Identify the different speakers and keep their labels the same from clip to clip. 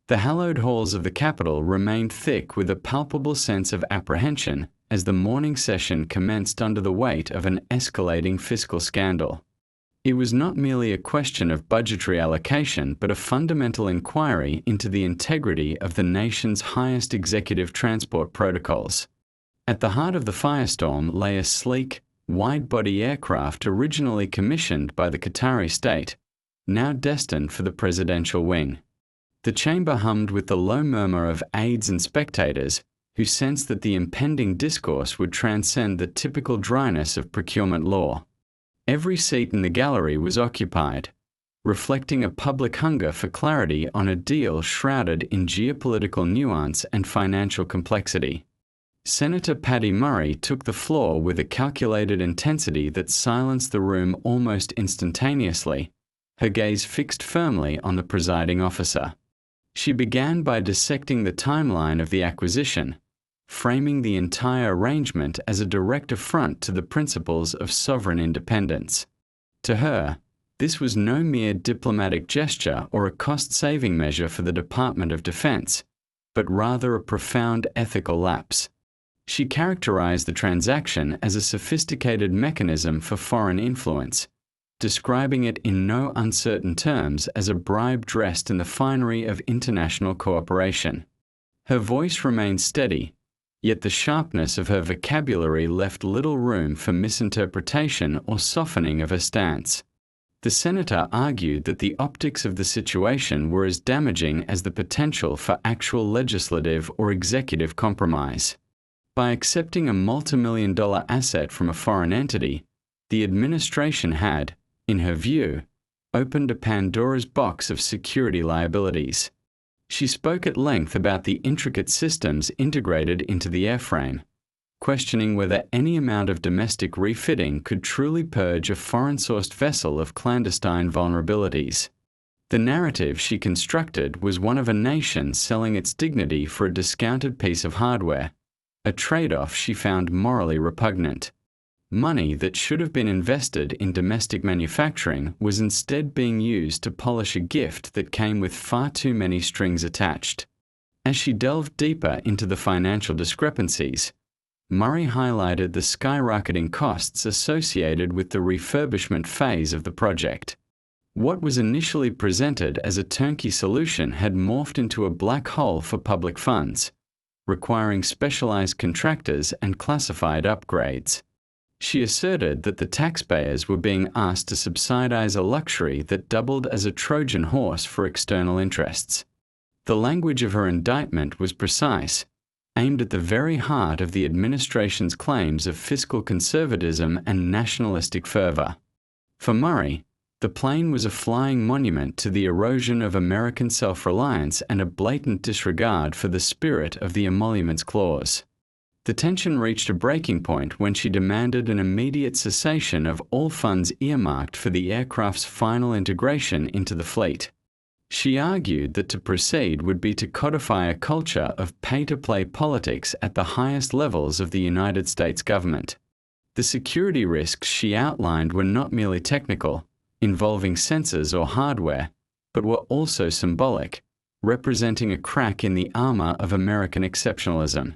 Speaker 1: The hallowed halls of the Capitol remained thick with a palpable sense of apprehension as the morning session commenced under the weight of an escalating fiscal scandal. It was not merely a question of budgetary allocation, but a fundamental inquiry into the integrity of the nation's highest executive transport protocols. At the heart of the Firestorm lay a sleek, wide-body aircraft originally commissioned by the Qatari state, now destined for the presidential wing. The chamber hummed with the low murmur of aides and spectators who sensed that the impending discourse would transcend the typical dryness of procurement law. Every seat in the gallery was occupied, reflecting a public hunger for clarity on a deal shrouded in geopolitical nuance and financial complexity. Senator Patty Murray took the floor with a calculated intensity that silenced the room almost instantaneously, her gaze fixed firmly on the presiding officer. She began by dissecting the timeline of the acquisition, framing the entire arrangement as a direct affront to the principles of sovereign independence. To her, this was no mere diplomatic gesture or a cost-saving measure for the Department of Defense, but rather a profound ethical lapse. She characterized the transaction as a sophisticated mechanism for foreign influence, describing it in no uncertain terms as a bribe dressed in the finery of international cooperation. Her voice remained steady, yet the sharpness of her vocabulary left little room for misinterpretation or softening of her stance. The senator argued that the optics of the situation were as damaging as the potential for actual legislative or executive compromise. By accepting a multimillion-dollar asset from a foreign entity, the administration had, in her view, opened a Pandora's box of security liabilities. She spoke at length about the intricate systems integrated into the airframe, questioning whether any amount of domestic refitting could truly purge a foreign-sourced vessel of clandestine vulnerabilities. The narrative she constructed was one of a nation selling its dignity for a discounted piece of hardware, a trade-off she found morally repugnant. Money that should have been invested in domestic manufacturing was instead being used to polish a gift that came with far too many strings attached. As she delved deeper into the financial discrepancies, Murray highlighted the skyrocketing costs associated with the refurbishment phase of the project. What was initially presented as a turnkey solution had morphed into a black hole for public funds, requiring specialized contractors and classified upgrades. She asserted that the taxpayers were being asked to subsidize a luxury that doubled as a Trojan horse for external interests. The language of her indictment was precise, aimed at the very heart of the administration's claims of fiscal conservatism and nationalistic fervor. For Murray, the plane was a flying monument to the erosion of American self-reliance and a blatant disregard for the spirit of the Emoluments Clause. The tension reached a breaking point when she demanded an immediate cessation of all funds earmarked for the aircraft's final integration into the fleet. She argued that to proceed would be to codify a culture of pay-to-play politics at the highest levels of the United States government. The security risks she outlined were not merely technical, involving sensors or hardware, but were also symbolic, representing a crack in the armor of American exceptionalism.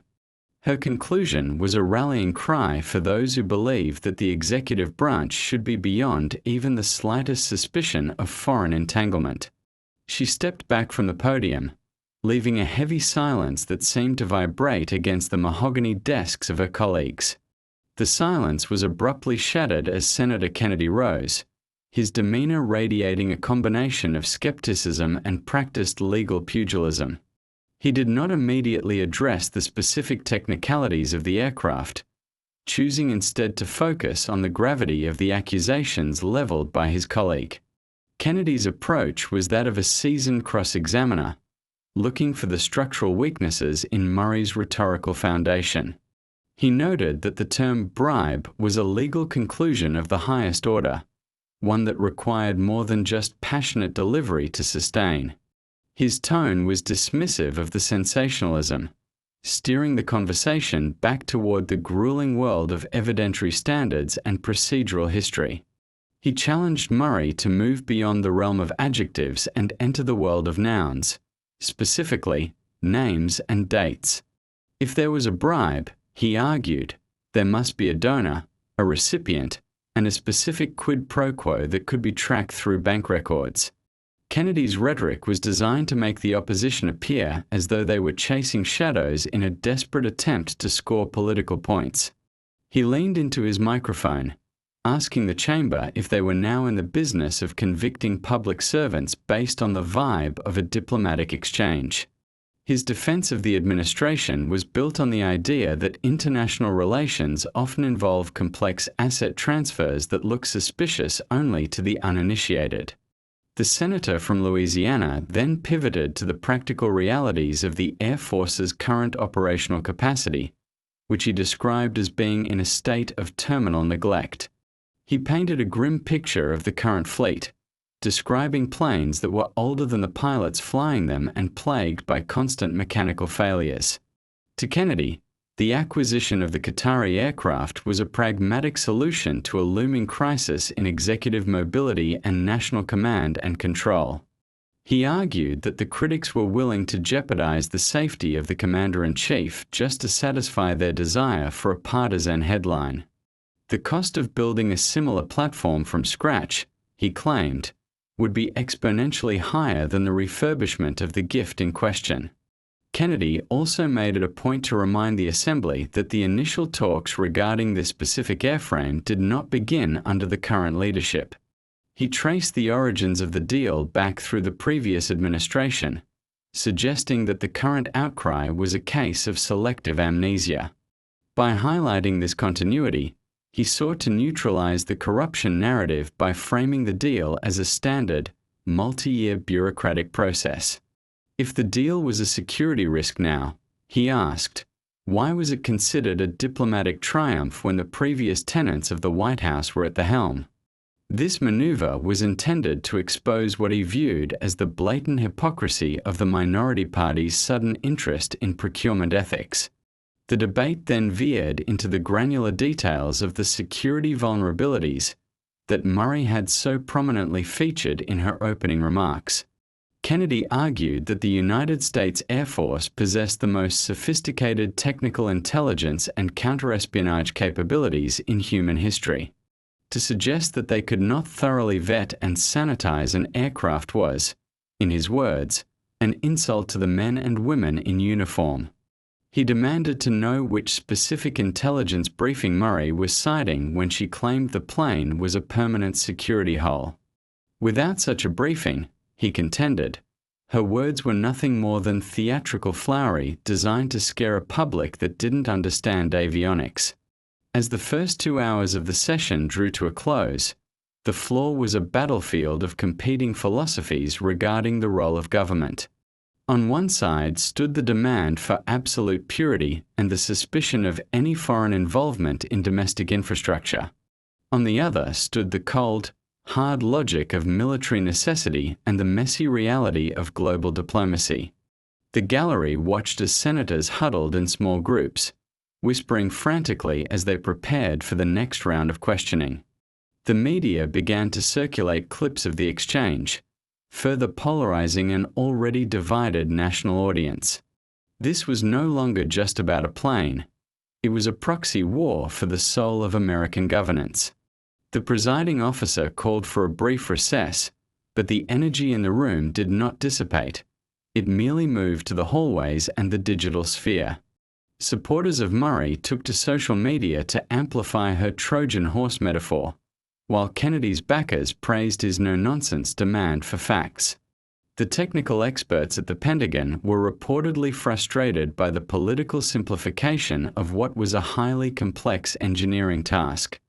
Speaker 1: Her conclusion was a rallying cry for those who believe that the executive branch should be beyond even the slightest suspicion of foreign entanglement. She stepped back from the podium, leaving a heavy silence that seemed to vibrate against the mahogany desks of her colleagues. The silence was abruptly shattered as Senator Kennedy rose, his demeanor radiating a combination of skepticism and practiced legal pugilism. He did not immediately address the specific technicalities of the aircraft, choosing instead to focus on the gravity of the accusations leveled by his colleague. Kennedy's approach was that of a seasoned cross-examiner, looking for the structural weaknesses in Murray's rhetorical foundation. He noted that the term bribe was a legal conclusion of the highest order, one that required more than just passionate delivery to sustain. His tone was dismissive of the sensationalism, steering the conversation back toward the grueling world of evidentiary standards and procedural history. He challenged Murray to move beyond the realm of adjectives and enter the world of nouns, specifically, names and dates. If there was a bribe, he argued, there must be a donor, a recipient, and a specific quid pro quo that could be tracked through bank records. Kennedy's rhetoric was designed to make the opposition appear as though they were chasing shadows in a desperate attempt to score political points. He leaned into his microphone, asking the chamber if they were now in the business of convicting public servants based on the vibe of a diplomatic exchange. His defense of the administration was built on the idea that international relations often involve complex asset transfers that look suspicious only to the uninitiated. The senator from Louisiana then pivoted to the practical realities of the Air Force's current operational capacity, which he described as being in a state of terminal neglect. He painted a grim picture of the current fleet, describing planes that were older than the pilots flying them and plagued by constant mechanical failures. To Kennedy, the acquisition of the Qatari aircraft was a pragmatic solution to a looming crisis in executive mobility and national command and control. He argued that the critics were willing to jeopardize the safety of the commander-in-chief just to satisfy their desire for a partisan headline. The cost of building a similar platform from scratch, he claimed, would be exponentially higher than the refurbishment of the gift in question. Kennedy also made it a point to remind the Assembly that the initial talks regarding this specific airframe did not begin under the current leadership. He traced the origins of the deal back through the previous administration, suggesting that the current outcry was a case of selective amnesia. By highlighting this continuity, he sought to neutralize the corruption narrative by framing the deal as a standard, multi-year bureaucratic process. If the deal was a security risk now, he asked, why was it considered a diplomatic triumph when the previous tenants of the White House were at the helm? This maneuver was intended to expose what he viewed as the blatant hypocrisy of the minority party's sudden interest in procurement ethics. The debate then veered into the granular details of the security vulnerabilities that Murray had so prominently featured in her opening remarks. Kennedy argued that the United States Air Force possessed the most sophisticated technical intelligence and counterespionage capabilities in human history. To suggest that they could not thoroughly vet and sanitize an aircraft was, in his words, an insult to the men and women in uniform. He demanded to know which specific intelligence briefing Murray was citing when she claimed the plane was a permanent security hole. Without such a briefing, he contended, her words were nothing more than theatrical flowery designed to scare a public that didn't understand avionics. As the first 2 hours of the session drew to a close, the floor was a battlefield of competing philosophies regarding the role of government. On one side stood the demand for absolute purity and the suspicion of any foreign involvement in domestic infrastructure. On the other stood the cold, hard logic of military necessity and the messy reality of global diplomacy. The gallery watched as senators huddled in small groups, whispering frantically as they prepared for the next round of questioning. The media began to circulate clips of the exchange, further polarizing an already divided national audience. This was no longer just about a plane. It was a proxy war for the soul of American governance. The presiding officer called for a brief recess, but the energy in the room did not dissipate. It merely moved to the hallways and the digital sphere. Supporters of Murray took to social media to amplify her Trojan horse metaphor, while Kennedy's backers praised his no-nonsense demand for facts. The technical experts at the Pentagon were reportedly frustrated by the political simplification of what was a highly complex engineering task.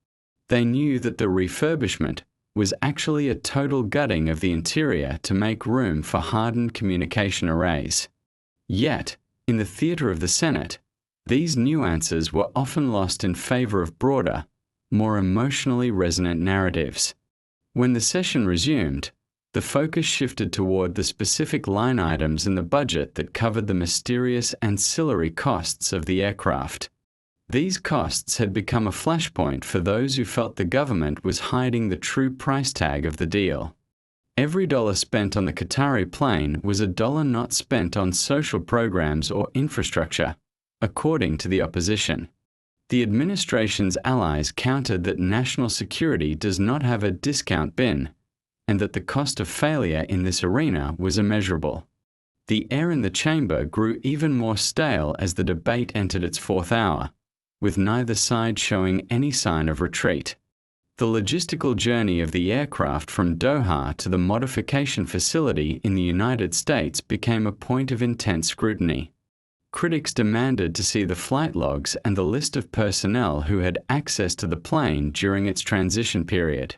Speaker 1: They knew that the refurbishment was actually a total gutting of the interior to make room for hardened communication arrays. Yet, in the theater of the Senate, these nuances were often lost in favor of broader, more emotionally resonant narratives. When the session resumed, the focus shifted toward the specific line items in the budget that covered the mysterious ancillary costs of the aircraft. These costs had become a flashpoint for those who felt the government was hiding the true price tag of the deal. Every dollar spent on the Qatari plane was a dollar not spent on social programs or infrastructure, according to the opposition. The administration's allies countered that national security does not have a discount bin, and that the cost of failure in this arena was immeasurable. The air in the chamber grew even more stale as the debate entered its fourth hour, with neither side showing any sign of retreat. The logistical journey of the aircraft from Doha to the modification facility in the United States became a point of intense scrutiny. Critics demanded to see the flight logs and the list of personnel who had access to the plane during its transition period.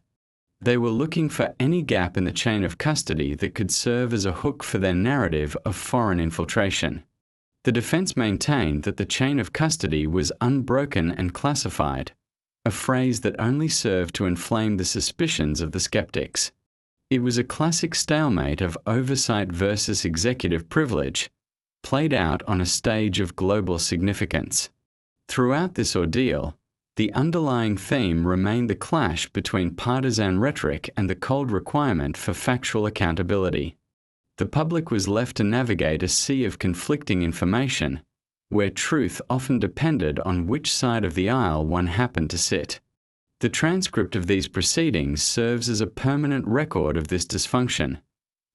Speaker 1: They were looking for any gap in the chain of custody that could serve as a hook for their narrative of foreign infiltration. The defense maintained that the chain of custody was unbroken and classified, a phrase that only served to inflame the suspicions of the skeptics. It was a classic stalemate of oversight versus executive privilege, played out on a stage of global significance. Throughout this ordeal, the underlying theme remained the clash between partisan rhetoric and the cold requirement for factual accountability. The public was left to navigate a sea of conflicting information, where truth often depended on which side of the aisle one happened to sit. The transcript of these proceedings serves as a permanent record of this dysfunction,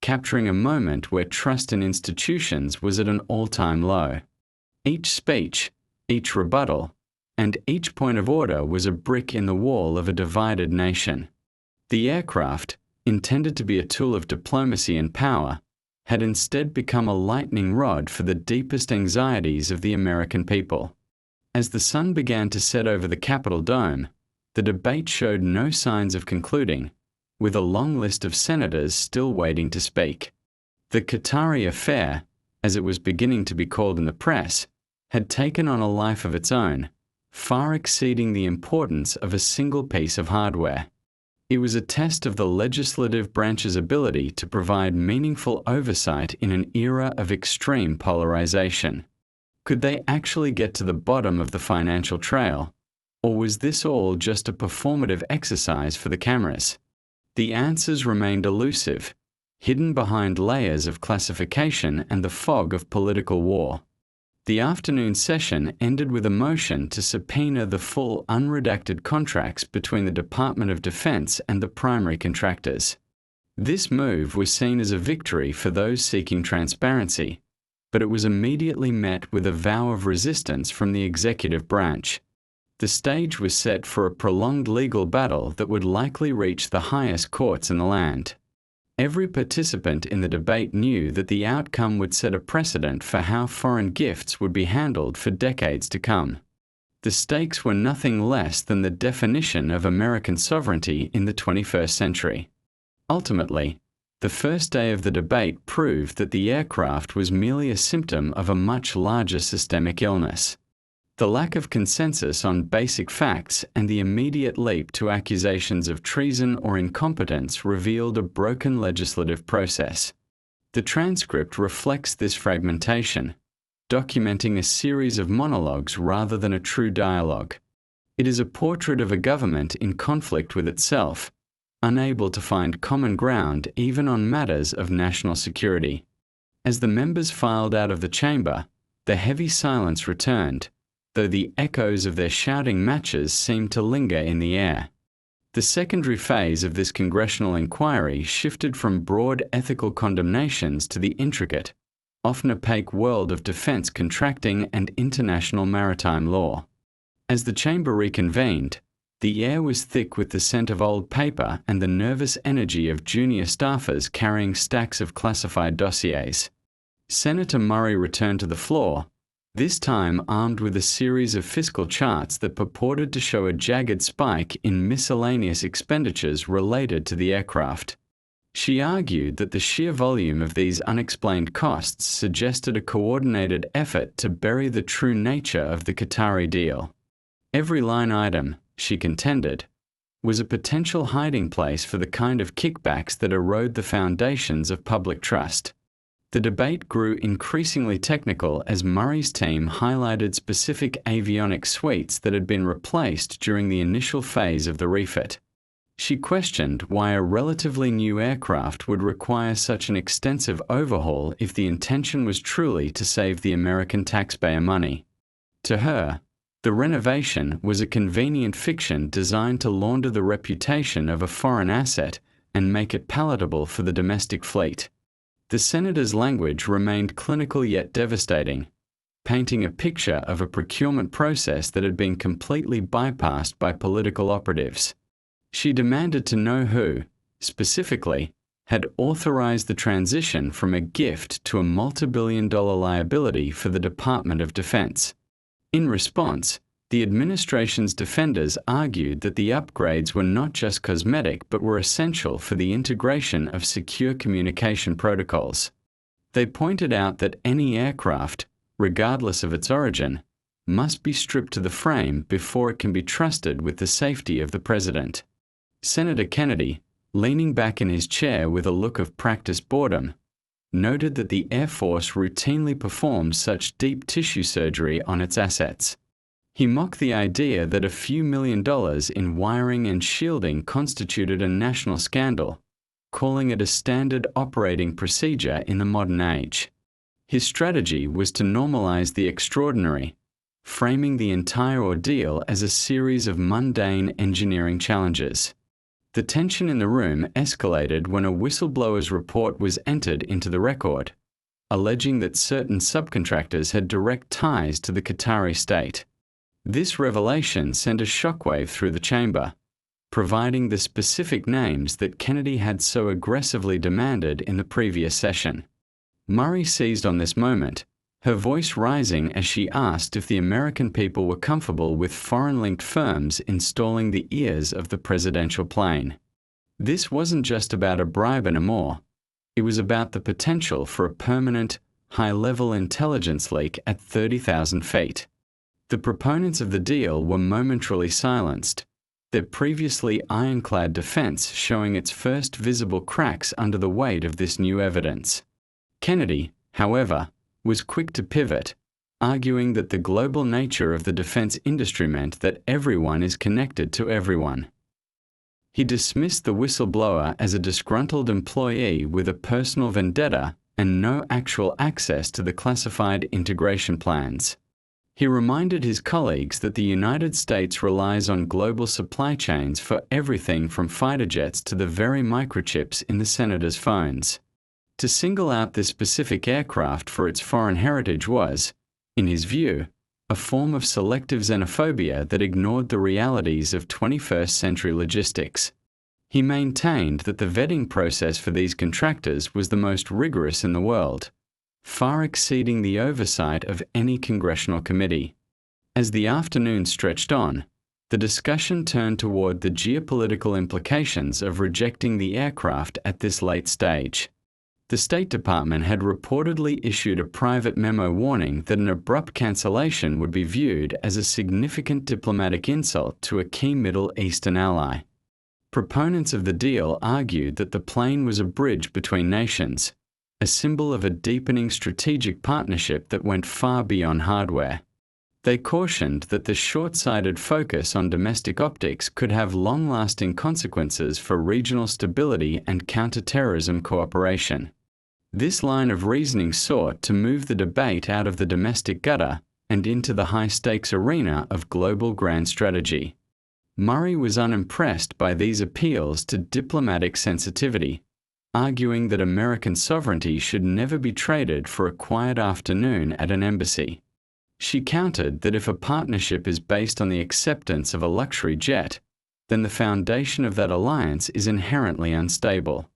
Speaker 1: capturing a moment where trust in institutions was at an all-time low. Each speech, each rebuttal, and each point of order was a brick in the wall of a divided nation. The aircraft, intended to be a tool of diplomacy and power, had instead become a lightning rod for the deepest anxieties of the American people. As the sun began to set over the Capitol dome, the debate showed no signs of concluding, with a long list of senators still waiting to speak. The Qatari affair, as it was beginning to be called in the press, had taken on a life of its own, far exceeding the importance of a single piece of hardware. It was a test of the legislative branch's ability to provide meaningful oversight in an era of extreme polarization. Could they actually get to the bottom of the financial trail, or was this all just a performative exercise for the cameras? The answers remained elusive, hidden behind layers of classification and the fog of political war. The afternoon session ended with a motion to subpoena the full unredacted contracts between the Department of Defense and the primary contractors. This move was seen as a victory for those seeking transparency, but it was immediately met with a vow of resistance from the executive branch. The stage was set for a prolonged legal battle that would likely reach the highest courts in the land. Every participant in the debate knew that the outcome would set a precedent for how foreign gifts would be handled for decades to come. The stakes were nothing less than the definition of American sovereignty in the 21st century. Ultimately, the first day of the debate proved that the aircraft was merely a symptom of a much larger systemic illness. The lack of consensus on basic facts and the immediate leap to accusations of treason or incompetence revealed a broken legislative process. The transcript reflects this fragmentation, documenting a series of monologues rather than a true dialogue. It is a portrait of a government in conflict with itself, unable to find common ground even on matters of national security. As the members filed out of the chamber, the heavy silence returned, though the echoes of their shouting matches seemed to linger in the air. The secondary phase of this congressional inquiry shifted from broad ethical condemnations to the intricate, often opaque world of defense contracting and international maritime law. As the chamber reconvened, the air was thick with the scent of old paper and the nervous energy of junior staffers carrying stacks of classified dossiers. Senator Murray returned to the floor, this time armed with a series of fiscal charts that purported to show a jagged spike in miscellaneous expenditures related to the aircraft. She argued that the sheer volume of these unexplained costs suggested a coordinated effort to bury the true nature of the Qatari deal. Every line item, she contended, was a potential hiding place for the kind of kickbacks that erode the foundations of public trust. The debate grew increasingly technical as Murray's team highlighted specific avionics suites that had been replaced during the initial phase of the refit. She questioned why a relatively new aircraft would require such an extensive overhaul if the intention was truly to save the American taxpayer money. To her, the renovation was a convenient fiction designed to launder the reputation of a foreign asset and make it palatable for the domestic fleet. The senator's language remained clinical yet devastating, painting a picture of a procurement process that had been completely bypassed by political operatives. She demanded to know who, specifically, had authorized the transition from a gift to a multi-billion-dollar liability for the Department of Defense. In response, the administration's defenders argued that the upgrades were not just cosmetic but were essential for the integration of secure communication protocols. They pointed out that any aircraft, regardless of its origin, must be stripped to the frame before it can be trusted with the safety of the president. Senator Kennedy, leaning back in his chair with a look of practiced boredom, noted that the Air Force routinely performs such deep tissue surgery on its assets. He mocked the idea that a few $1 million in wiring and shielding constituted a national scandal, calling it a standard operating procedure in the modern age. His strategy was to normalize the extraordinary, framing the entire ordeal as a series of mundane engineering challenges. The tension in the room escalated when a whistleblower's report was entered into the record, alleging that certain subcontractors had direct ties to the Qatari state. This revelation sent a shockwave through the chamber, providing the specific names that Kennedy had so aggressively demanded in the previous session. Murray seized on this moment, her voice rising as she asked if the American people were comfortable with foreign-linked firms installing the ears of the presidential plane. This wasn't just about a bribe anymore. It was about the potential for a permanent, high-level intelligence leak at 30,000 feet. The proponents of the deal were momentarily silenced, their previously ironclad defense showing its first visible cracks under the weight of this new evidence. Kennedy, however, was quick to pivot, arguing that the global nature of the defense industry meant that everyone is connected to everyone. He dismissed the whistleblower as a disgruntled employee with a personal vendetta and no actual access to the classified integration plans. He reminded his colleagues that the United States relies on global supply chains for everything from fighter jets to the very microchips in the senator's phones. To single out this specific aircraft for its foreign heritage was, in his view, a form of selective xenophobia that ignored the realities of 21st century logistics. He maintained that the vetting process for these contractors was the most rigorous in the world, far exceeding the oversight of any congressional committee. As the afternoon stretched on, the discussion turned toward the geopolitical implications of rejecting the aircraft at this late stage. The State Department had reportedly issued a private memo warning that an abrupt cancellation would be viewed as a significant diplomatic insult to a key Middle Eastern ally. Proponents of the deal argued that the plane was a bridge between nations, a symbol of a deepening strategic partnership that went far beyond hardware. They cautioned that the short-sighted focus on domestic optics could have long-lasting consequences for regional stability and counter-terrorism cooperation. This line of reasoning sought to move the debate out of the domestic gutter and into the high-stakes arena of global grand strategy. Murray was unimpressed by these appeals to diplomatic sensitivity, arguing that American sovereignty should never be traded for a quiet afternoon at an embassy. She countered that if a partnership is based on the acceptance of a luxury jet, then the foundation of that alliance is inherently unstable.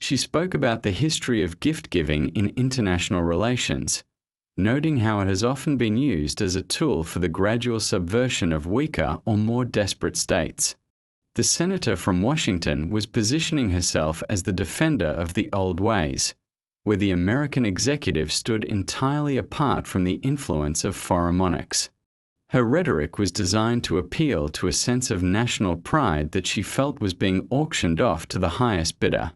Speaker 1: She spoke about the history of gift-giving in international relations, noting how it has often been used as a tool for the gradual subversion of weaker or more desperate states. The senator from Washington was positioning herself as the defender of the old ways, where the American executive stood entirely apart from the influence of foreign monarchs. Her rhetoric was designed to appeal to a sense of national pride that she felt was being auctioned off to the highest bidder.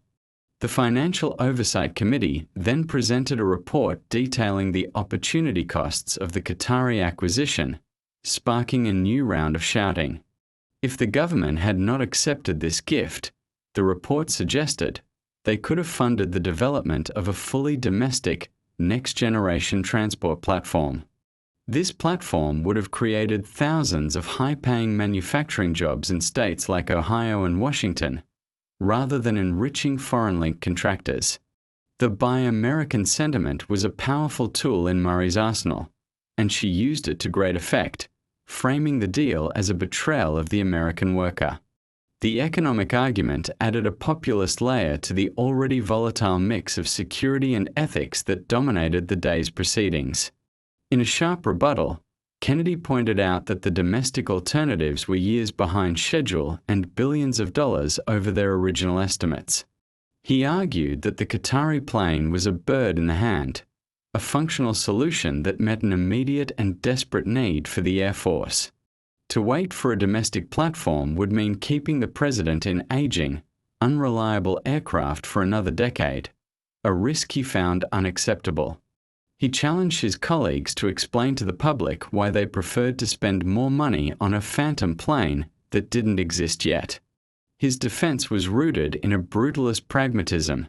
Speaker 1: The Financial Oversight Committee then presented a report detailing the opportunity costs of the Qatari acquisition, sparking a new round of shouting. If the government had not accepted this gift, the report suggested, they could have funded the development of a fully domestic, next-generation transport platform. This platform would have created thousands of high-paying manufacturing jobs in states like Ohio and Washington, rather than enriching foreign-linked contractors. The Buy American sentiment was a powerful tool in Murray's arsenal, and she used it to great effect, framing the deal as a betrayal of the American worker. The economic argument added a populist layer to the already volatile mix of security and ethics that dominated the day's proceedings. In a sharp rebuttal, Kennedy pointed out that the domestic alternatives were years behind schedule and billions of dollars over their original estimates. He argued that the Qatari plane was a bird in the hand, a functional solution that met an immediate and desperate need for the Air Force. To wait for a domestic platform would mean keeping the president in aging, unreliable aircraft for another decade, a risk he found unacceptable. He challenged his colleagues to explain to the public why they preferred to spend more money on a phantom plane that didn't exist yet. His defense was rooted in a brutalist pragmatism,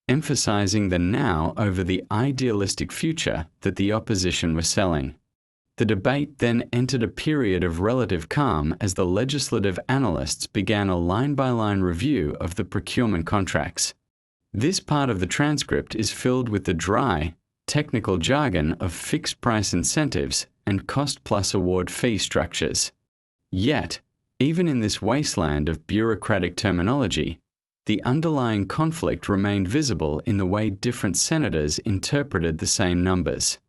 Speaker 1: emphasizing the now over the idealistic future that the opposition was selling. The debate then entered a period of relative calm as the legislative analysts began a line-by-line review of the procurement contracts. This part of the transcript is filled with the dry, technical jargon of fixed-price incentives and cost-plus award fee structures. Yet, even in this wasteland of bureaucratic terminology, the underlying conflict remained visible in the way different senators interpreted the same numbers.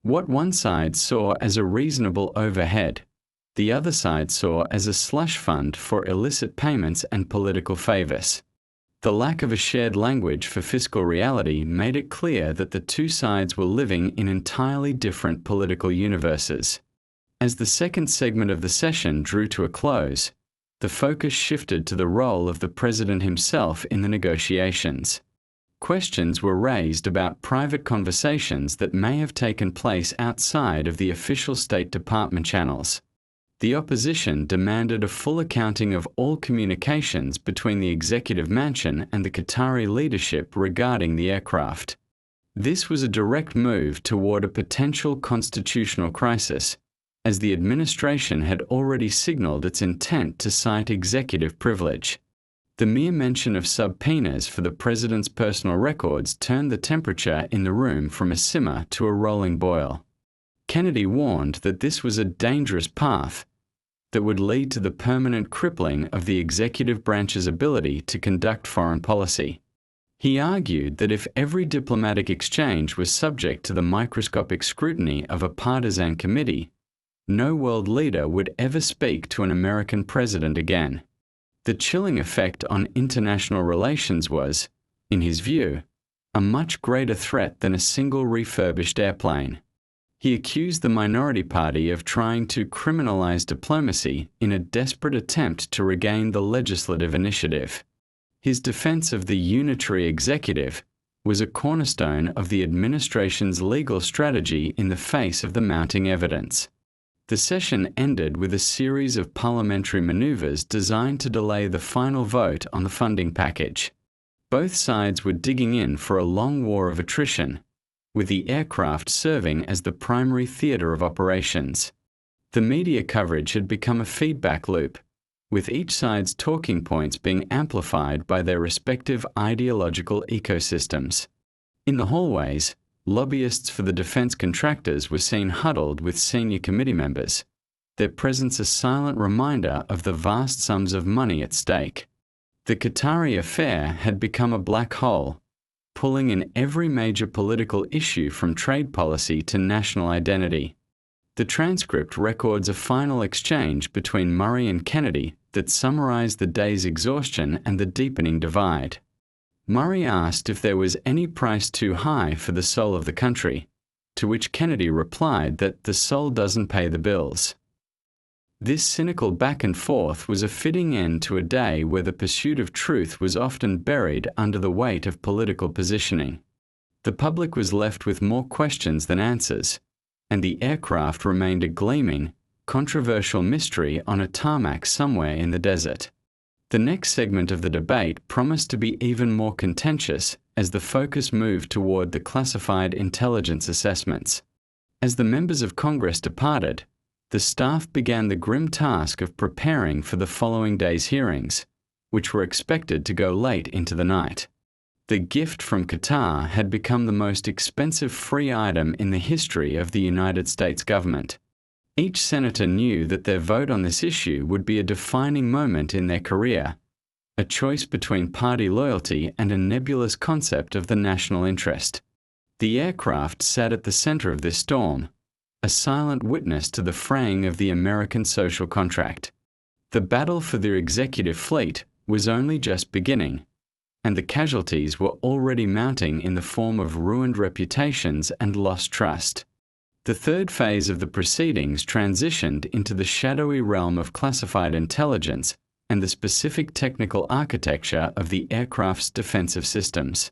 Speaker 1: What one side saw as a reasonable overhead, the other side saw as a slush fund for illicit payments and political favors. The lack of a shared language for fiscal reality made it clear that the two sides were living in entirely different political universes. As the second segment of the session drew to a close, the focus shifted to the role of the president himself in the negotiations. Questions were raised about private conversations that may have taken place outside of the official State Department channels. The opposition demanded a full accounting of all communications between the executive mansion and the Qatari leadership regarding the aircraft. This was a direct move toward a potential constitutional crisis, as the administration had already signaled its intent to cite executive privilege. The mere mention of subpoenas for the president's personal records turned the temperature in the room from a simmer to a rolling boil. Kennedy warned that this was a dangerous path that would lead to the permanent crippling of the executive branch's ability to conduct foreign policy. He argued that if every diplomatic exchange was subject to the microscopic scrutiny of a partisan committee, no world leader would ever speak to an American president again. The chilling effect on international relations was, in his view, a much greater threat than a single refurbished airplane. He accused the minority party of trying to criminalize diplomacy in a desperate attempt to regain the legislative initiative. His defense of the unitary executive was a cornerstone of the administration's legal strategy in the face of the mounting evidence. The session ended with a series of parliamentary maneuvers designed to delay the final vote on the funding package. Both sides were digging in for a long war of attrition, with the aircraft serving as the primary theater of operations. The media coverage had become a feedback loop, with each side's talking points being amplified by their respective ideological ecosystems. In the hallways, lobbyists for the defense contractors were seen huddled with senior committee members, their presence a silent reminder of the vast sums of money at stake. The Qatari affair had become a black hole, pulling in every major political issue from trade policy to national identity. The transcript records a final exchange between Murray and Kennedy that summarized the day's exhaustion and the deepening divide. Murray asked if there was any price too high for the soul of the country, to which Kennedy replied that the soul doesn't pay the bills. This cynical back and forth was a fitting end to a day where the pursuit of truth was often buried under the weight of political positioning. The public was left with more questions than answers, and the aircraft remained a gleaming, controversial mystery on a tarmac somewhere in the desert. The next segment of the debate promised to be even more contentious as the focus moved toward the classified intelligence assessments. As the members of Congress departed, the staff began the grim task of preparing for the following day's hearings, which were expected to go late into the night. The gift from Qatar had become the most expensive free item in the history of the United States government. Each senator knew that their vote on this issue would be a defining moment in their career, a choice between party loyalty and a nebulous concept of the national interest. The aircraft sat at the center of this storm, a silent witness to the fraying of the American social contract. The battle for the executive fleet was only just beginning, and the casualties were already mounting in the form of ruined reputations and lost trust. The third phase of the proceedings transitioned into the shadowy realm of classified intelligence and the specific technical architecture of the aircraft's defensive systems.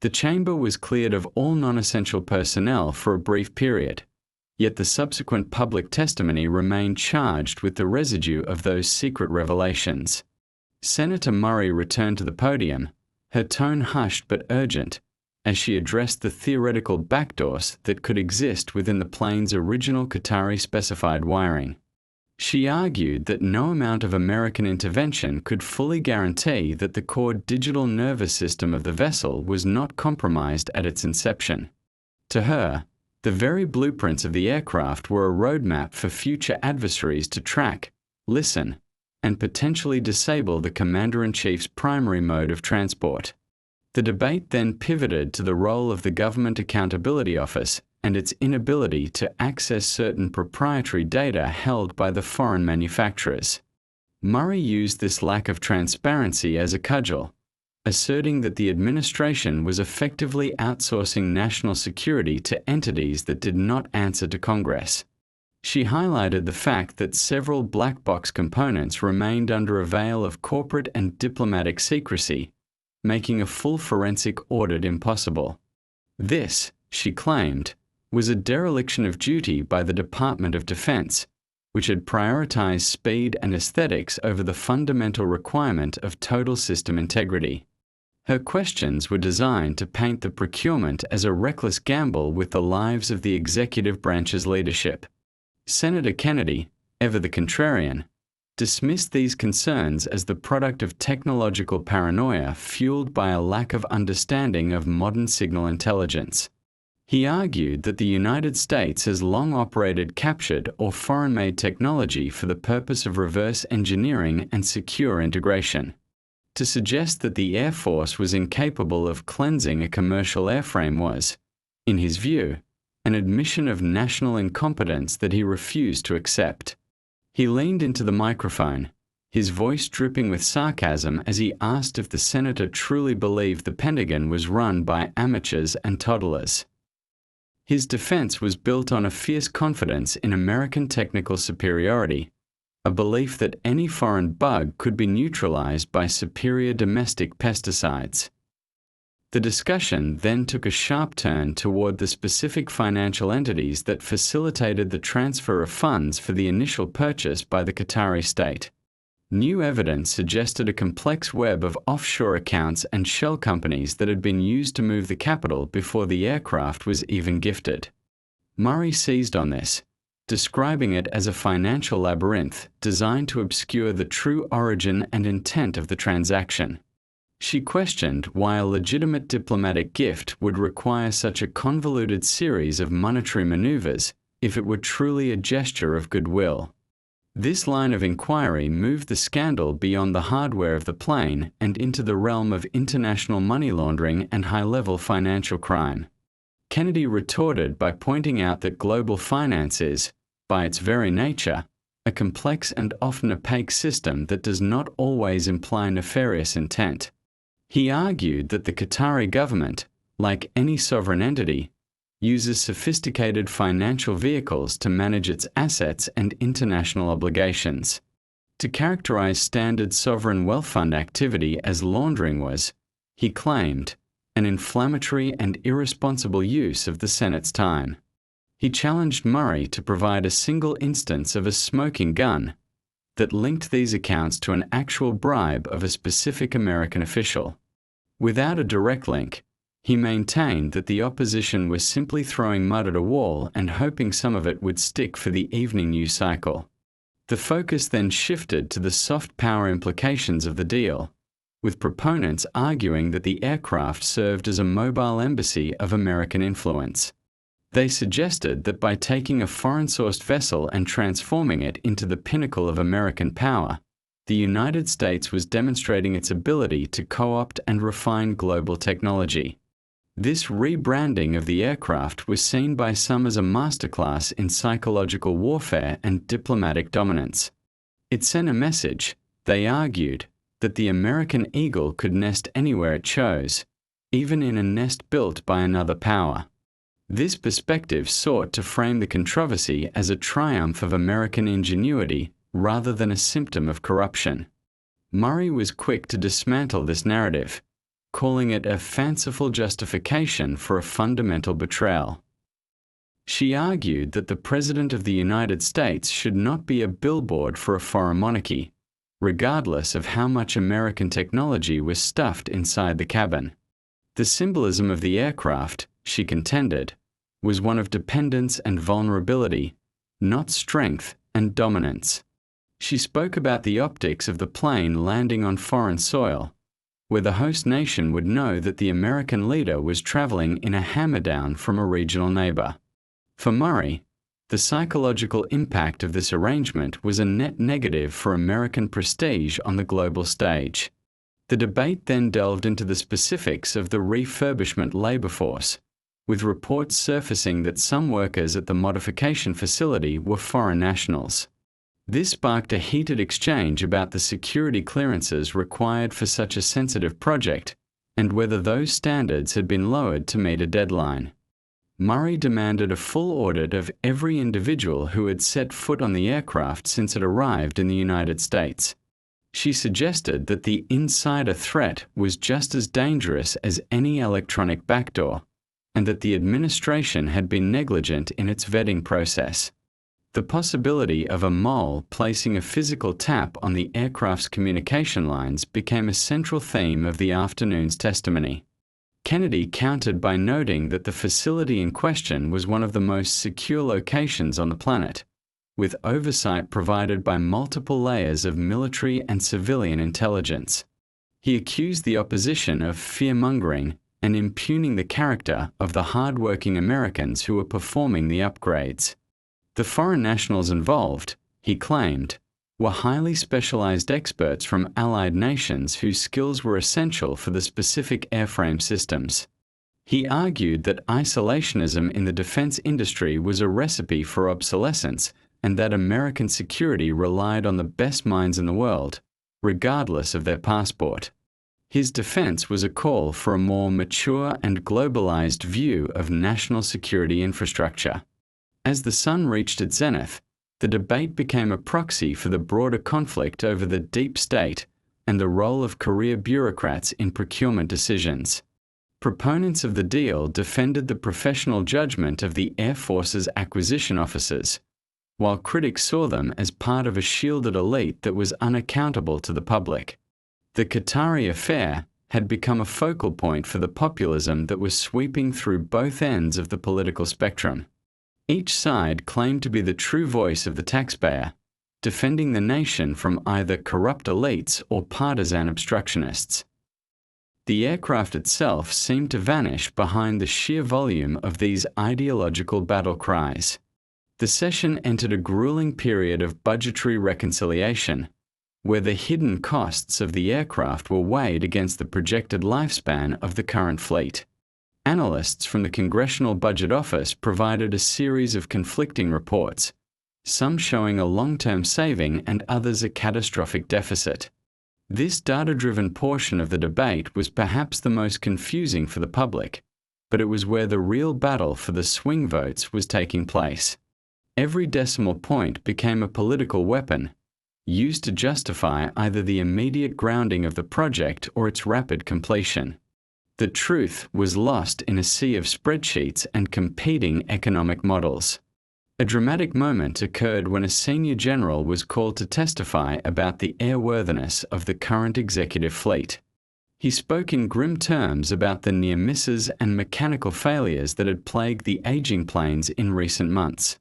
Speaker 1: The chamber was cleared of all non-essential personnel for a brief period, yet the subsequent public testimony remained charged with the residue of those secret revelations. Senator Murray returned to the podium, her tone hushed but urgent, as she addressed the theoretical backdoors that could exist within the plane's original Qatari specified wiring. She argued that no amount of American intervention could fully guarantee that the core digital nervous system of the vessel was not compromised at its inception. To her, the very blueprints of the aircraft were a roadmap for future adversaries to track, listen, and potentially disable the Commander-in-Chief's primary mode of transport. The debate then pivoted to the role of the Government Accountability Office and its inability to access certain proprietary data held by the foreign manufacturers. Murray used this lack of transparency as a cudgel, asserting that the administration was effectively outsourcing national security to entities that did not answer to Congress. She highlighted the fact that several black box components remained under a veil of corporate and diplomatic secrecy, making a full forensic audit impossible. This, she claimed, was a dereliction of duty by the Department of Defense, which had prioritized speed and aesthetics over the fundamental requirement of total system integrity. Her questions were designed to paint the procurement as a reckless gamble with the lives of the executive branch's leadership. Senator Kennedy, ever the contrarian, dismissed these concerns as the product of technological paranoia fueled by a lack of understanding of modern signal intelligence. He argued that the United States has long operated captured or foreign-made technology for the purpose of reverse engineering and secure integration. To suggest that the Air Force was incapable of cleansing a commercial airframe was, in his view, an admission of national incompetence that he refused to accept. He leaned into the microphone, his voice dripping with sarcasm as he asked if the senator truly believed the Pentagon was run by amateurs and toddlers. His defense was built on a fierce confidence in American technical superiority, a belief that any foreign bug could be neutralized by superior domestic pesticides. The discussion then took a sharp turn toward the specific financial entities that facilitated the transfer of funds for the initial purchase by the Qatari state. New evidence suggested a complex web of offshore accounts and shell companies that had been used to move the capital before the aircraft was even gifted. Murray seized on this, describing it as a financial labyrinth designed to obscure the true origin and intent of the transaction. She questioned why a legitimate diplomatic gift would require such a convoluted series of monetary maneuvers if it were truly a gesture of goodwill. This line of inquiry moved the scandal beyond the hardware of the plane and into the realm of international money laundering and high-level financial crime. Kennedy retorted by pointing out that global finance is, by its very nature, a complex and often opaque system that does not always imply nefarious intent. He argued that the Qatari government, like any sovereign entity, uses sophisticated financial vehicles to manage its assets and international obligations. To characterize standard sovereign wealth fund activity as laundering was, he claimed, an inflammatory and irresponsible use of the Senate's time. He challenged Murray to provide a single instance of a smoking gun that linked these accounts to an actual bribe of a specific American official. Without a direct link, he maintained that the opposition was simply throwing mud at a wall and hoping some of it would stick for the evening news cycle. The focus then shifted to the soft power implications of the deal, with proponents arguing that the aircraft served as a mobile embassy of American influence. They suggested that by taking a foreign-sourced vessel and transforming it into the pinnacle of American power, the United States was demonstrating its ability to co-opt and refine global technology. This rebranding of the aircraft was seen by some as a masterclass in psychological warfare and diplomatic dominance. It sent a message, they argued, that the American eagle could nest anywhere it chose, even in a nest built by another power. This perspective sought to frame the controversy as a triumph of American ingenuity rather than a symptom of corruption. Murray was quick to dismantle this narrative, calling it a fanciful justification for a fundamental betrayal. She argued that the President of the United States should not be a billboard for a foreign monarchy, regardless of how much American technology was stuffed inside the cabin. The symbolism of the aircraft, she contended, was one of dependence and vulnerability, not strength and dominance. She spoke about the optics of the plane landing on foreign soil, where the host nation would know that the American leader was traveling in a hammer-down from a regional neighbor. For Murray, the psychological impact of this arrangement was a net negative for American prestige on the global stage. The debate then delved into the specifics of the refurbishment labor force, with reports surfacing that some workers at the modification facility were foreign nationals. This sparked a heated exchange about the security clearances required for such a sensitive project and whether those standards had been lowered to meet a deadline. Murray demanded a full audit of every individual who had set foot on the aircraft since it arrived in the United States. She suggested that the insider threat was just as dangerous as any electronic backdoor, and that the administration had been negligent in its vetting process. The possibility of a mole placing a physical tap on the aircraft's communication lines became a central theme of the afternoon's testimony. Kennedy countered by noting that the facility in question was one of the most secure locations on the planet, with oversight provided by multiple layers of military and civilian intelligence. He accused the opposition of fear-mongering and impugning the character of the hard-working Americans who were performing the upgrades. The foreign nationals involved, he claimed, were highly specialized experts from allied nations whose skills were essential for the specific airframe systems. He argued that isolationism in the defense industry was a recipe for obsolescence and that American security relied on the best minds in the world, regardless of their passport. His defense was a call for a more mature and globalized view of national security infrastructure. As the sun reached its zenith, the debate became a proxy for the broader conflict over the deep state and the role of career bureaucrats in procurement decisions. Proponents of the deal defended the professional judgment of the Air Force's acquisition officers, while critics saw them as part of a shielded elite that was unaccountable to the public. The Qatari affair had become a focal point for the populism that was sweeping through both ends of the political spectrum. Each side claimed to be the true voice of the taxpayer, defending the nation from either corrupt elites or partisan obstructionists. The aircraft itself seemed to vanish behind the sheer volume of these ideological battle cries. The session entered a grueling period of budgetary reconciliation, where the hidden costs of the aircraft were weighed against the projected lifespan of the current fleet. Analysts from the Congressional Budget Office provided a series of conflicting reports, some showing a long-term saving and others a catastrophic deficit. This data-driven portion of the debate was perhaps the most confusing for the public, but it was where the real battle for the swing votes was taking place. Every decimal point became a political weapon, used to justify either the immediate grounding of the project or its rapid completion. The truth was lost in a sea of spreadsheets and competing economic models. A dramatic moment occurred when a senior general was called to testify about the airworthiness of the current executive fleet. He spoke in grim terms about the near misses and mechanical failures that had plagued the aging planes in recent months.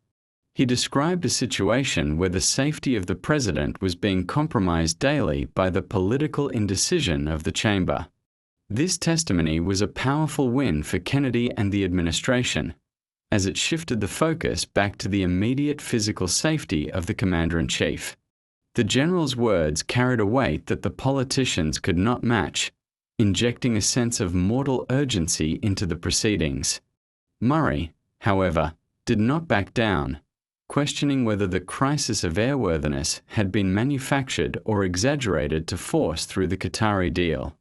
Speaker 1: He described a situation where the safety of the president was being compromised daily by the political indecision of the chamber. This testimony was a powerful win for Kennedy and the administration, as it shifted the focus back to the immediate physical safety of the commander-in-chief. The general's words carried a weight that the politicians could not match, injecting a sense of mortal urgency into the proceedings. Murray, however, did not back down, questioning whether the crisis of airworthiness had been manufactured or exaggerated to force through the Qatari deal.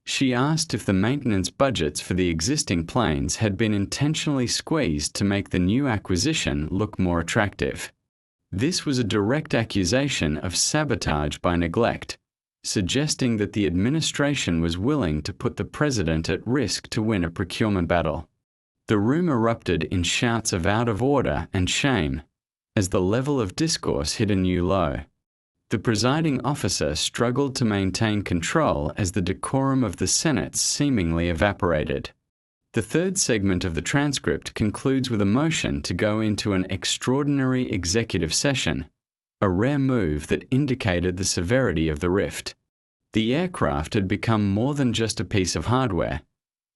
Speaker 1: She asked if the maintenance budgets for the existing planes had been intentionally squeezed to make the new acquisition look more attractive. This was a direct accusation of sabotage by neglect, suggesting that the administration was willing to put the president at risk to win a procurement battle. The room erupted in shouts of out of order and shame, as the level of discourse hit a new low. The presiding officer struggled to maintain control as the decorum of the Senate seemingly evaporated. The third segment of the transcript concludes with a motion to go into an extraordinary executive session, a rare move that indicated the severity of the rift. The aircraft had become more than just a piece of hardware.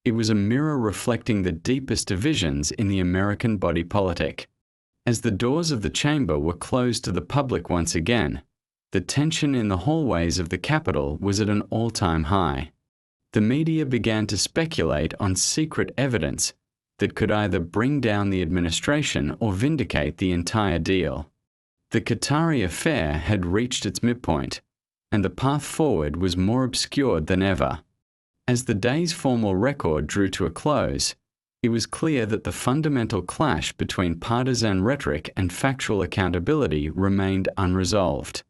Speaker 1: It was a mirror reflecting the deepest divisions in the American body politic. As the doors of the chamber were closed to the public once again, the tension in the hallways of the Capitol was at an all-time high. The media began to speculate on secret evidence that could either bring down the administration or vindicate the entire deal. The Qatari affair had reached its midpoint, and the path forward was more obscured than ever. As the day's formal record drew to a close, it was clear that the fundamental clash between partisan rhetoric and factual accountability remained unresolved.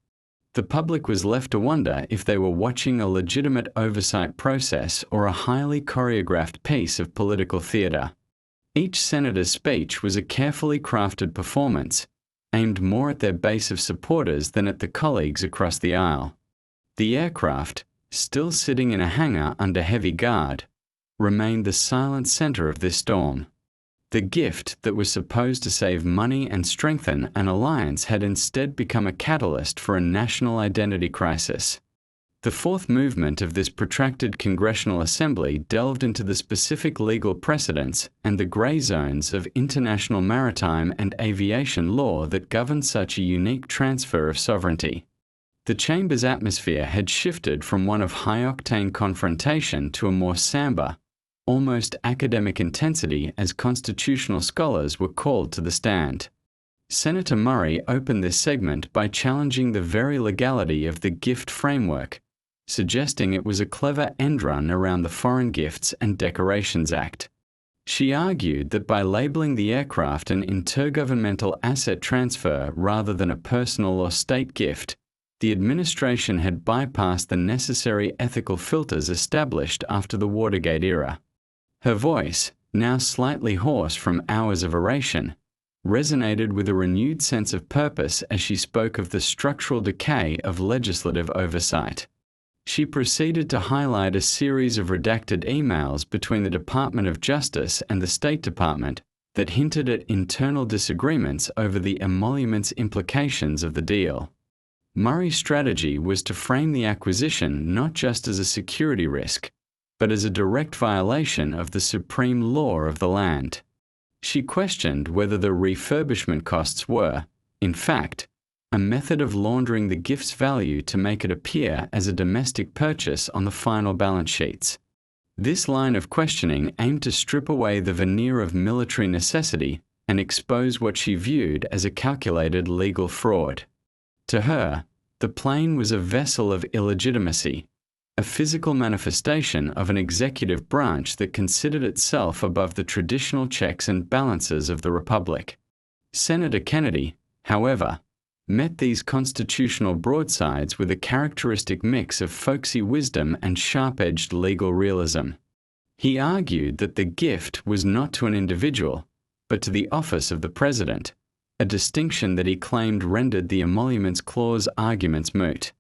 Speaker 1: The public was left to wonder if they were watching a legitimate oversight process or a highly choreographed piece of political theatre. Each senator's speech was a carefully crafted performance, aimed more at their base of supporters than at the colleagues across the aisle. The aircraft, still sitting in a hangar under heavy guard, remained the silent centre of this storm. The gift that was supposed to save money and strengthen an alliance had instead become a catalyst for a national identity crisis. The fourth movement of this protracted congressional assembly delved into the specific legal precedents and the grey zones of international maritime and aviation law that govern such a unique transfer of sovereignty. The chamber's atmosphere had shifted from one of high-octane confrontation to a more somber, almost academic intensity as constitutional scholars were called to the stand. Senator Murray opened this segment by challenging the very legality of the gift framework, suggesting it was a clever end run around the Foreign Gifts and Decorations Act. She argued that by labeling the aircraft an intergovernmental asset transfer rather than a personal or state gift, the administration had bypassed the necessary ethical filters established after the Watergate era. Her voice, now slightly hoarse from hours of oration, resonated with a renewed sense of purpose as she spoke of the structural decay of legislative oversight. She proceeded to highlight a series of redacted emails between the Department of Justice and the State Department that hinted at internal disagreements over the emoluments implications of the deal. Murray's strategy was to frame the acquisition not just as a security risk, but as a direct violation of the supreme law of the land. She questioned whether the refurbishment costs were, in fact, a method of laundering the gift's value to make it appear as a domestic purchase on the final balance sheets. This line of questioning aimed to strip away the veneer of military necessity and expose what she viewed as a calculated legal fraud. To her, the plane was a vessel of illegitimacy, a physical manifestation of an executive branch that considered itself above the traditional checks and balances of the Republic. Senator Kennedy, however, met these constitutional broadsides with a characteristic mix of folksy wisdom and sharp-edged legal realism. He argued that the gift was not to an individual, but to the office of the president, a distinction that he claimed rendered the emoluments clause arguments moot.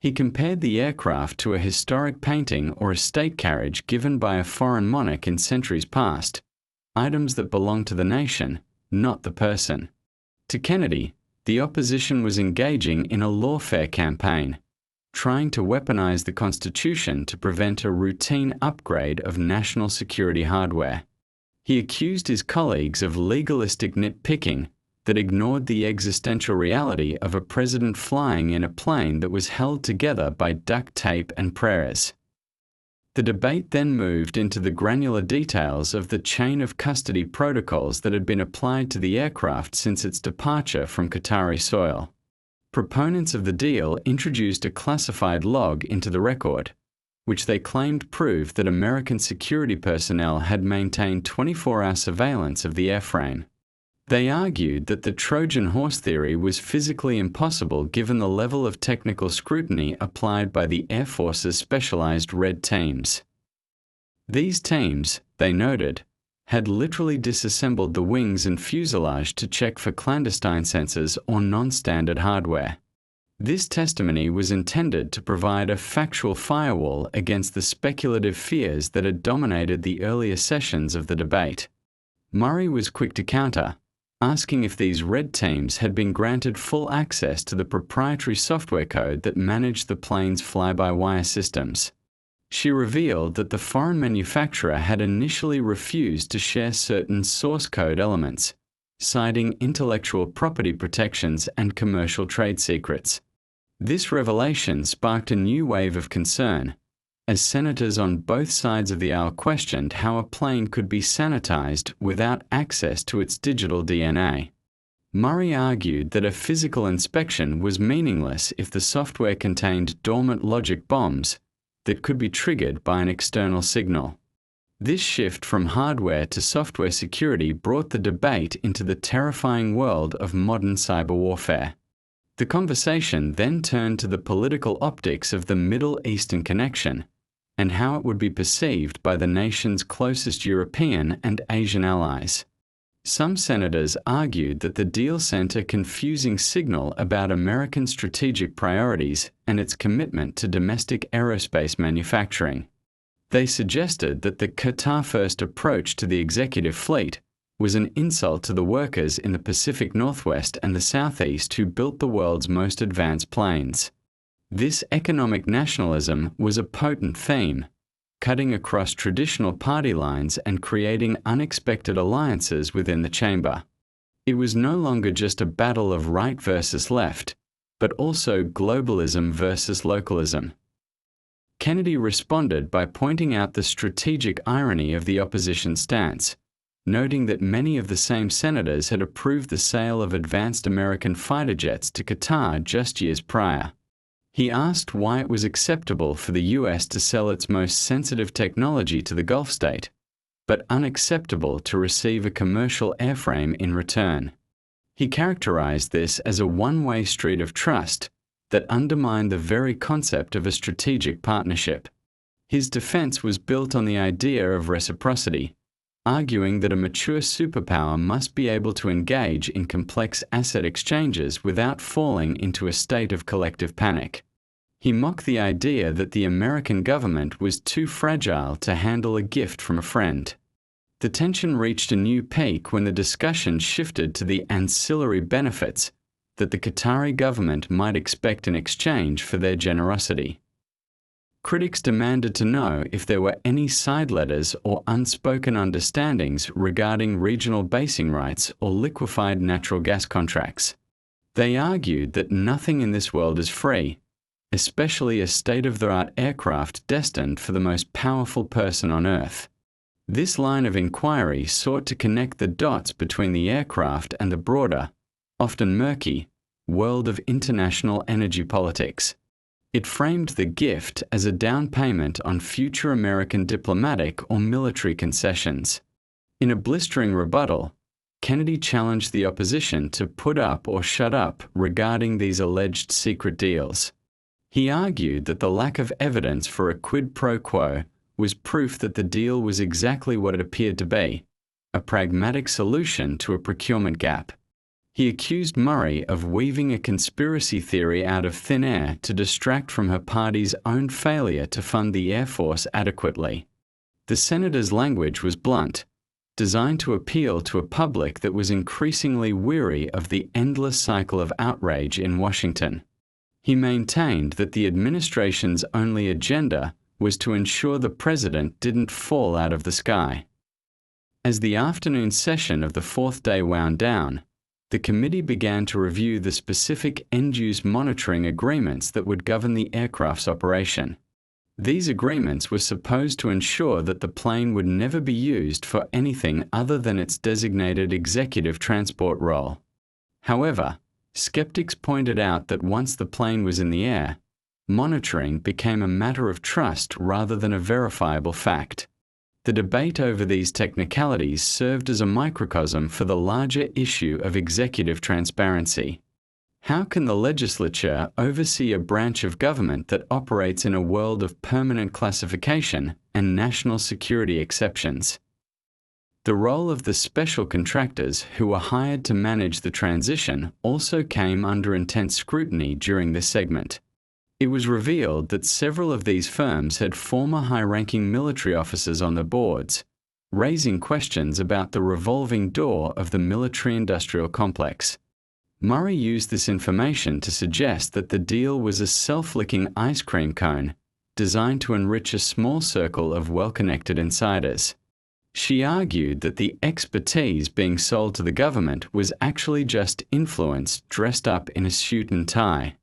Speaker 1: He compared the aircraft to a historic painting or a state carriage given by a foreign monarch in centuries past, items that belong to the nation, not the person. To Kennedy, the opposition was engaging in a lawfare campaign, trying to weaponize the Constitution to prevent a routine upgrade of national security hardware. He accused his colleagues of legalistic nitpicking that ignored the existential reality of a president flying in a plane that was held together by duct tape and prayers. The debate then moved into the granular details of the chain of custody protocols that had been applied to the aircraft since its departure from Qatari soil. Proponents of the deal introduced a classified log into the record, which they claimed proved that American security personnel had maintained 24-hour surveillance of the airframe. They argued that the Trojan horse theory was physically impossible given the level of technical scrutiny applied by the Air Force's specialized red teams. These teams, they noted, had literally disassembled the wings and fuselage to check for clandestine sensors or non-standard hardware. This testimony was intended to provide a factual firewall against the speculative fears that had dominated the earlier sessions of the debate. Murray was quick to counter, asking if these red teams had been granted full access to the proprietary software code that managed the plane's fly-by-wire systems. She revealed that the foreign manufacturer had initially refused to share certain source code elements, citing intellectual property protections and commercial trade secrets. This revelation sparked a new wave of concern, as senators on both sides of the aisle questioned how a plane could be sanitized without access to its digital DNA. Murray argued that a physical inspection was meaningless if the software contained dormant logic bombs that could be triggered by an external signal. This shift from hardware to software security brought the debate into the terrifying world of modern cyber warfare. The conversation then turned to the political optics of the Middle Eastern connection and how it would be perceived by the nation's closest European and Asian allies. Some senators argued that the deal sent a confusing signal about American strategic priorities and its commitment to domestic aerospace manufacturing. They suggested that the Qatar-first approach to the executive fleet was an insult to the workers in the Pacific Northwest and the Southeast who built the world's most advanced planes. This economic nationalism was a potent theme, cutting across traditional party lines and creating unexpected alliances within the chamber. It was no longer just a battle of right versus left, but also globalism versus localism. Kennedy responded by pointing out the strategic irony of the opposition stance, noting that many of the same senators had approved the sale of advanced American fighter jets to Qatar just years prior. He asked why it was acceptable for the US to sell its most sensitive technology to the Gulf state, but unacceptable to receive a commercial airframe in return. He characterized this as a one-way street of trust that undermined the very concept of a strategic partnership. His defense was built on the idea of reciprocity, arguing that a mature superpower must be able to engage in complex asset exchanges without falling into a state of collective panic. He mocked the idea that the American government was too fragile to handle a gift from a friend. The tension reached a new peak when the discussion shifted to the ancillary benefits that the Qatari government might expect in exchange for their generosity. Critics demanded to know if there were any side letters or unspoken understandings regarding regional basing rights or liquefied natural gas contracts. They argued that nothing in this world is free, especially a state-of-the-art aircraft destined for the most powerful person on Earth. This line of inquiry sought to connect the dots between the aircraft and the broader, often murky, world of international energy politics. It framed the gift as a down payment on future American diplomatic or military concessions. In a blistering rebuttal, Kennedy challenged the opposition to put up or shut up regarding these alleged secret deals. He argued that the lack of evidence for a quid pro quo was proof that the deal was exactly what it appeared to be, a pragmatic solution to a procurement gap. He accused Murray of weaving a conspiracy theory out of thin air to distract from her party's own failure to fund the Air Force adequately. The senator's language was blunt, designed to appeal to a public that was increasingly weary of the endless cycle of outrage in Washington. He maintained that the administration's only agenda was to ensure the president didn't fall out of the sky. As the afternoon session of the fourth day wound down, the committee began to review the specific end-use monitoring agreements that would govern the aircraft's operation. These agreements were supposed to ensure that the plane would never be used for anything other than its designated executive transport role. However, skeptics pointed out that once the plane was in the air, monitoring became a matter of trust rather than a verifiable fact. The debate over these technicalities served as a microcosm for the larger issue of executive transparency. How can the legislature oversee a branch of government that operates in a world of permanent classification and national security exceptions? The role of the special contractors who were hired to manage the transition also came under intense scrutiny during this segment. It was revealed that several of these firms had former high-ranking military officers on their boards, raising questions about the revolving door of the military-industrial complex. Murray used this information to suggest that the deal was a self-licking ice cream cone designed to enrich a small circle of well-connected insiders. She argued that the expertise being sold to the government was actually just influence dressed up in a suit and tie.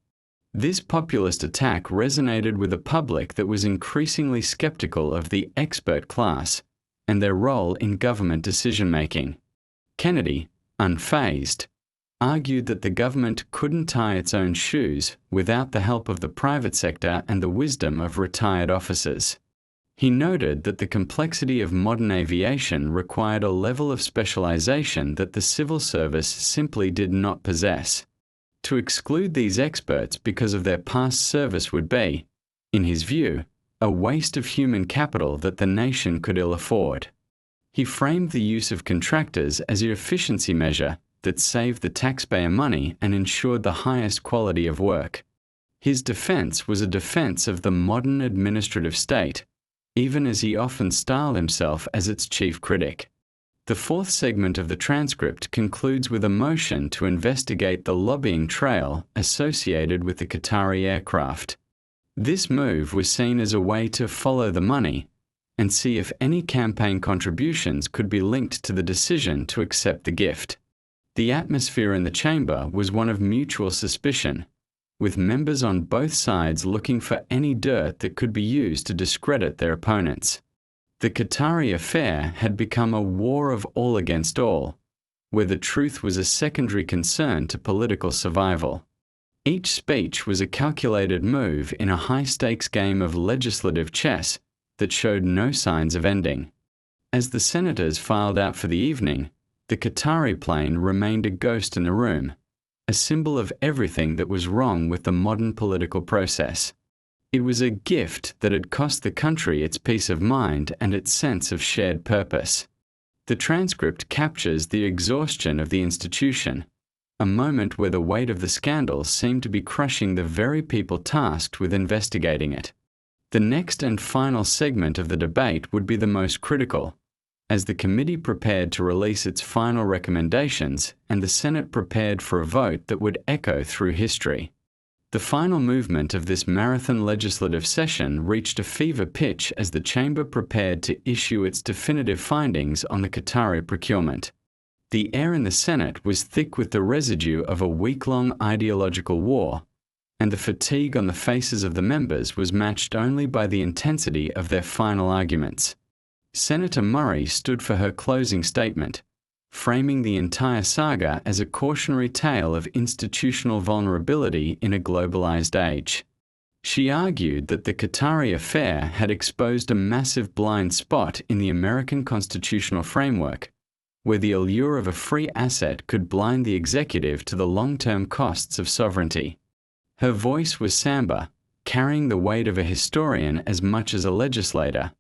Speaker 1: This populist attack resonated with a public that was increasingly skeptical of the expert class and their role in government decision-making. Kennedy, unfazed, argued that the government couldn't tie its own shoes without the help of the private sector and the wisdom of retired officers. He noted that the complexity of modern aviation required a level of specialization that the civil service simply did not possess. To exclude these experts because of their past service would be, in his view, a waste of human capital that the nation could ill afford. He framed the use of contractors as an efficiency measure that saved the taxpayer money and ensured the highest quality of work. His defense was a defense of the modern administrative state, even as he often styled himself as its chief critic. The fourth segment of the transcript concludes with a motion to investigate the lobbying trail associated with the Qatari aircraft. This move was seen as a way to follow the money and see if any campaign contributions could be linked to the decision to accept the gift. The atmosphere in the chamber was one of mutual suspicion, with members on both sides looking for any dirt that could be used to discredit their opponents. The Qatari affair had become a war of all against all, where the truth was a secondary concern to political survival. Each speech was a calculated move in a high-stakes game of legislative chess that showed no signs of ending. As the senators filed out for the evening, the Qatari plane remained a ghost in the room, a symbol of everything that was wrong with the modern political process. It was a gift that had cost the country its peace of mind and its sense of shared purpose. The transcript captures the exhaustion of the institution, a moment where the weight of the scandal seemed to be crushing the very people tasked with investigating it. The next and final segment of the debate would be the most critical, as the committee prepared to release its final recommendations and the Senate prepared for a vote that would echo through history. The final movement of this marathon legislative session reached a fever pitch as the chamber prepared to issue its definitive findings on the Qatari procurement. The air in the Senate was thick with the residue of a week-long ideological war, and the fatigue on the faces of the members was matched only by the intensity of their final arguments. Senator Murray stood for her closing statement, framing the entire saga as a cautionary tale of institutional vulnerability in a globalized age. She argued that the Qatari affair had exposed a massive blind spot in the American constitutional framework, where the allure of a free asset could blind the executive to the long-term costs of sovereignty. Her voice was somber, carrying the weight of a historian as much as a legislator,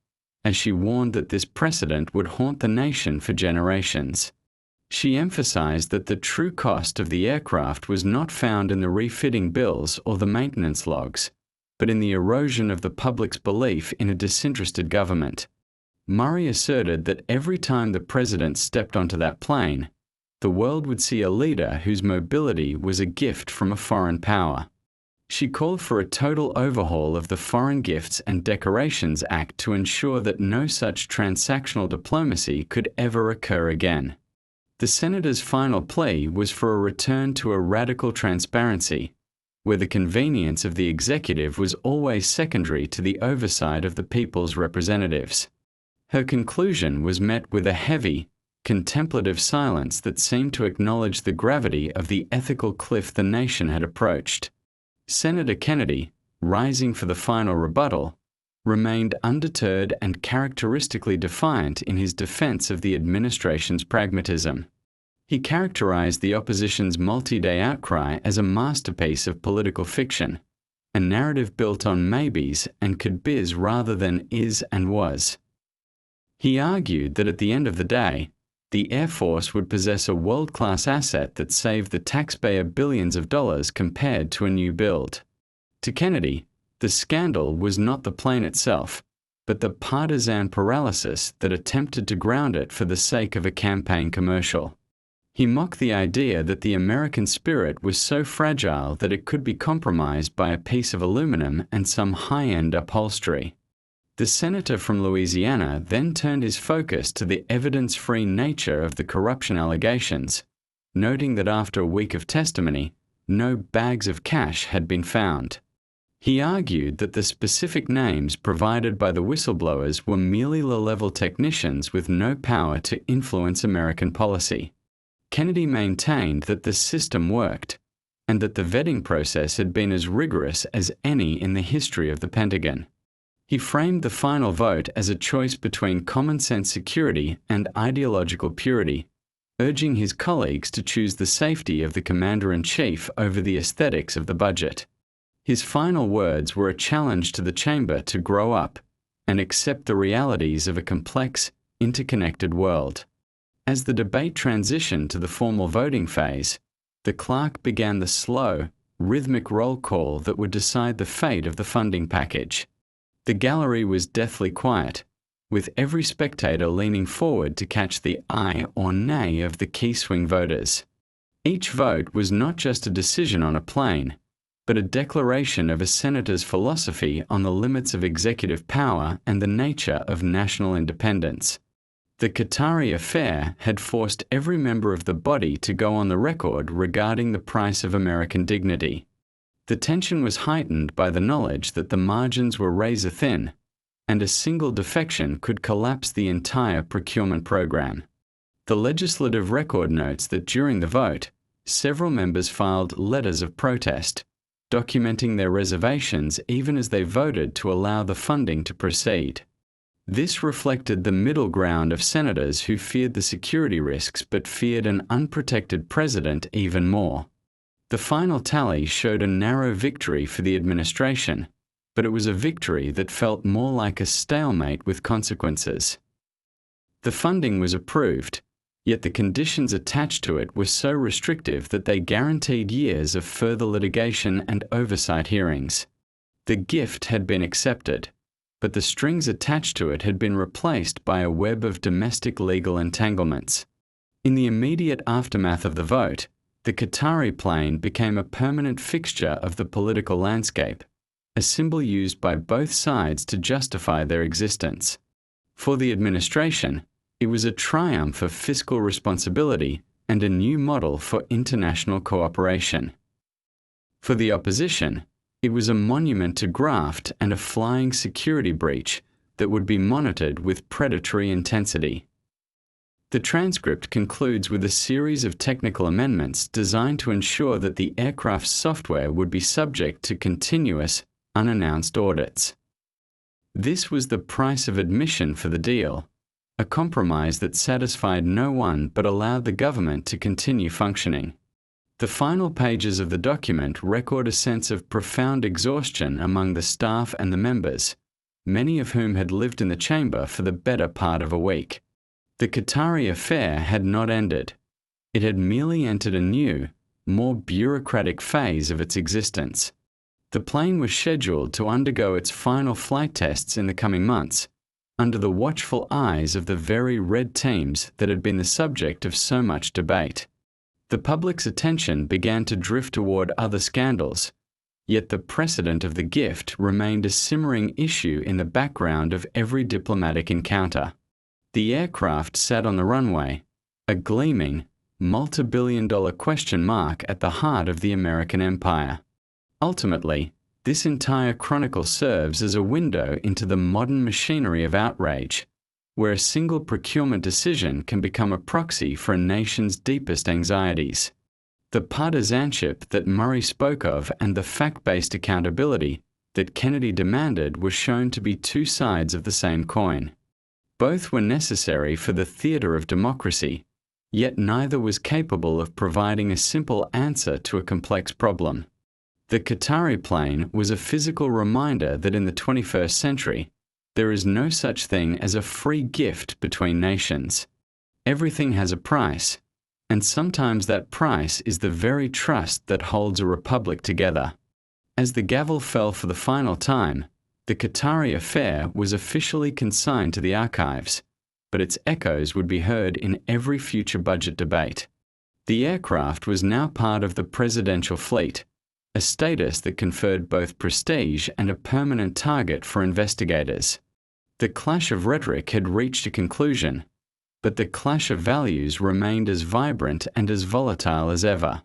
Speaker 1: as she warned that this precedent would haunt the nation for generations. She emphasized that the true cost of the aircraft was not found in the refitting bills or the maintenance logs, but in the erosion of the public's belief in a disinterested government. Murray asserted that every time the president stepped onto that plane, the world would see a leader whose mobility was a gift from a foreign power. She called for a total overhaul of the Foreign Gifts and Decorations Act to ensure that no such transactional diplomacy could ever occur again. The senator's final plea was for a return to a radical transparency, where the convenience of the executive was always secondary to the oversight of the people's representatives. Her conclusion was met with a heavy, contemplative silence that seemed to acknowledge the gravity of the ethical cliff the nation had approached. Senator Kennedy, rising for the final rebuttal, remained undeterred and characteristically defiant in his defense of the administration's pragmatism. He characterized the opposition's multi-day outcry as a masterpiece of political fiction, a narrative built on maybes and could biz rather than is and was. He argued that at the end of the day, the Air Force would possess a world-class asset that saved the taxpayer billions of dollars compared to a new build. To Kennedy, the scandal was not the plane itself, but the partisan paralysis that attempted to ground it for the sake of a campaign commercial. He mocked the idea that the American spirit was so fragile that it could be compromised by a piece of aluminum and some high-end upholstery. The senator from Louisiana then turned his focus to the evidence-free nature of the corruption allegations, noting that after a week of testimony, no bags of cash had been found. He argued that the specific names provided by the whistleblowers were merely low-level technicians with no power to influence American policy. Kennedy maintained that the system worked, and that the vetting process had been as rigorous as any in the history of the Pentagon. He framed the final vote as a choice between common-sense security and ideological purity, urging his colleagues to choose the safety of the commander-in-chief over the aesthetics of the budget. His final words were a challenge to the chamber to grow up and accept the realities of a complex, interconnected world. As the debate transitioned to the formal voting phase, the clerk began the slow, rhythmic roll call that would decide the fate of the funding package. The gallery was deathly quiet, with every spectator leaning forward to catch the aye or nay of the key swing voters. Each vote was not just a decision on a plane, but a declaration of a senator's philosophy on the limits of executive power and the nature of national independence. The Qatari affair had forced every member of the body to go on the record regarding the price of American dignity. The tension was heightened by the knowledge that the margins were razor-thin, and a single defection could collapse the entire procurement program. The legislative record notes that during the vote, several members filed letters of protest, documenting their reservations even as they voted to allow the funding to proceed. This reflected the middle ground of senators who feared the security risks but feared an unprotected president even more. The final tally showed a narrow victory for the administration, but it was a victory that felt more like a stalemate with consequences. The funding was approved, yet the conditions attached to it were so restrictive that they guaranteed years of further litigation and oversight hearings. The gift had been accepted, but the strings attached to it had been replaced by a web of domestic legal entanglements. In the immediate aftermath of the vote, the Qatari plane became a permanent fixture of the political landscape, a symbol used by both sides to justify their existence. For the administration, it was a triumph of fiscal responsibility and a new model for international cooperation. For the opposition, it was a monument to graft and a flying security breach that would be monitored with predatory intensity. The transcript concludes with a series of technical amendments designed to ensure that the aircraft's software would be subject to continuous, unannounced audits. This was the price of admission for the deal, a compromise that satisfied no one but allowed the government to continue functioning. The final pages of the document record a sense of profound exhaustion among the staff and the members, many of whom had lived in the chamber for the better part of a week. The Qatari affair had not ended. It had merely entered a new, more bureaucratic phase of its existence. The plane was scheduled to undergo its final flight tests in the coming months, under the watchful eyes of the very red teams that had been the subject of so much debate. The public's attention began to drift toward other scandals, yet the precedent of the gift remained a simmering issue in the background of every diplomatic encounter. The aircraft sat on the runway, a gleaming, multi-billion-dollar question mark at the heart of the American empire. Ultimately, this entire chronicle serves as a window into the modern machinery of outrage, where a single procurement decision can become a proxy for a nation's deepest anxieties. The partisanship that Murray spoke of and the fact-based accountability that Kennedy demanded were shown to be two sides of the same coin. Both were necessary for the theater of democracy, yet neither was capable of providing a simple answer to a complex problem. The Qatari plane was a physical reminder that in the 21st century, there is no such thing as a free gift between nations. Everything has a price, and sometimes that price is the very trust that holds a republic together. As the gavel fell for the final time, the Qatari affair was officially consigned to the archives, but its echoes would be heard in every future budget debate. The aircraft was now part of the presidential fleet, a status that conferred both prestige and a permanent target for investigators. The clash of rhetoric had reached a conclusion, but the clash of values remained as vibrant and as volatile as ever.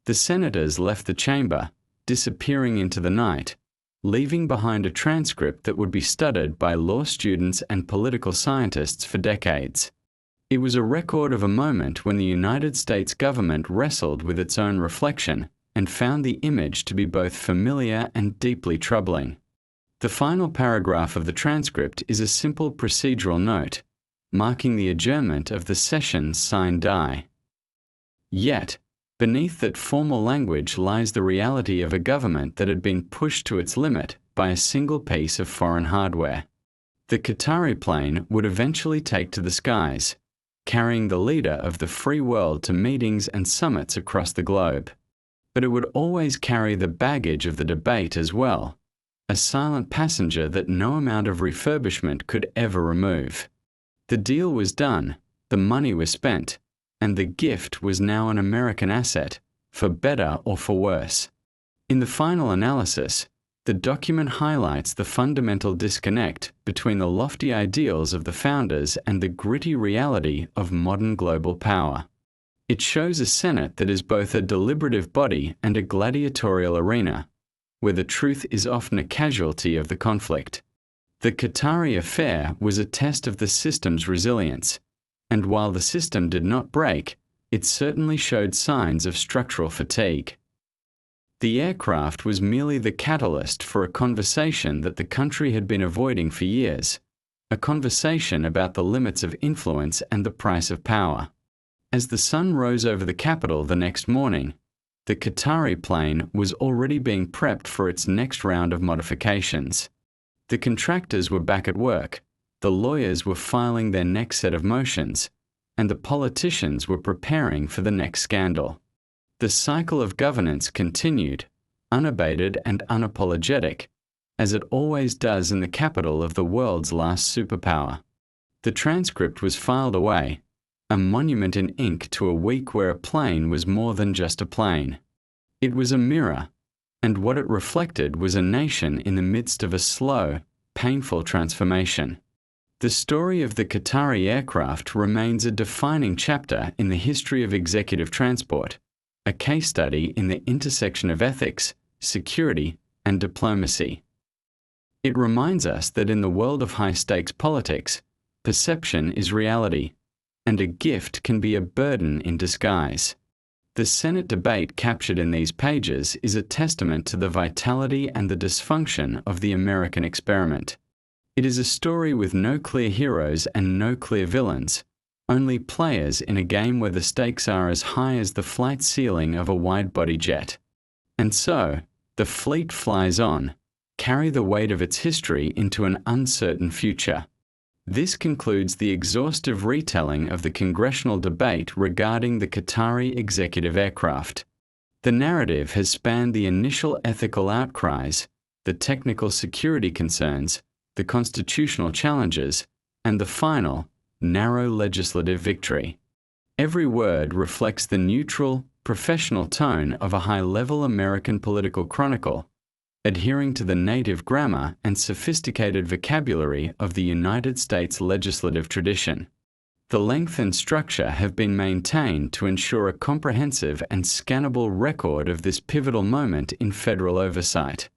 Speaker 1: The senators left the chamber, disappearing into the night, leaving behind a transcript that would be studied by law students and political scientists for decades. It was a record of a moment when the United States government wrestled with its own reflection and found the image to be both familiar and deeply troubling. The final paragraph of the transcript is a simple procedural note, marking the adjournment of the session's sine die. Yet, beneath that formal language lies the reality of a government that had been pushed to its limit by a single piece of foreign hardware. The Qatari plane would eventually take to the skies, carrying the leader of the free world to meetings and summits across the globe. But it would always carry the baggage of the debate as well, a silent passenger that no amount of refurbishment could ever remove. The deal was done, the money was spent, and the gift was now an American asset, for better or for worse. In the final analysis, the document highlights the fundamental disconnect between the lofty ideals of the founders and the gritty reality of modern global power. It shows a Senate that is both a deliberative body and a gladiatorial arena, where the truth is often a casualty of the conflict. The Qatari affair was a test of the system's resilience, and while the system did not break, it certainly showed signs of structural fatigue. The aircraft was merely the catalyst for a conversation that the country had been avoiding for years, a conversation about the limits of influence and the price of power. As the sun rose over the capital the next morning, the Qatari plane was already being prepped for its next round of modifications. The contractors were back at work, the lawyers were filing their next set of motions, and the politicians were preparing for the next scandal. The cycle of governance continued, unabated and unapologetic, as it always does in the capital of the world's last superpower. The transcript was filed away, a monument in ink to a week where a plane was more than just a plane. It was a mirror, and what it reflected was a nation in the midst of a slow, painful transformation. The story of the Qatari aircraft remains a defining chapter in the history of executive transport, a case study in the intersection of ethics, security, and diplomacy. It reminds us that in the world of high-stakes politics, perception is reality, and a gift can be a burden in disguise. The Senate debate captured in these pages is a testament to the vitality and the dysfunction of the American experiment. It is a story with no clear heroes and no clear villains, only players in a game where the stakes are as high as the flight ceiling of a wide-body jet. And so, the fleet flies on, carry the weight of its history into an uncertain future. This concludes the exhaustive retelling of the congressional debate regarding the Qatari executive aircraft. The narrative has spanned the initial ethical outcries, the technical security concerns, the constitutional challenges, and the final, narrow legislative victory. Every word reflects the neutral, professional tone of a high-level American political chronicle, adhering to the native grammar and sophisticated vocabulary of the United States legislative tradition. The length and structure have been maintained to ensure a comprehensive and scannable record of this pivotal moment in federal oversight.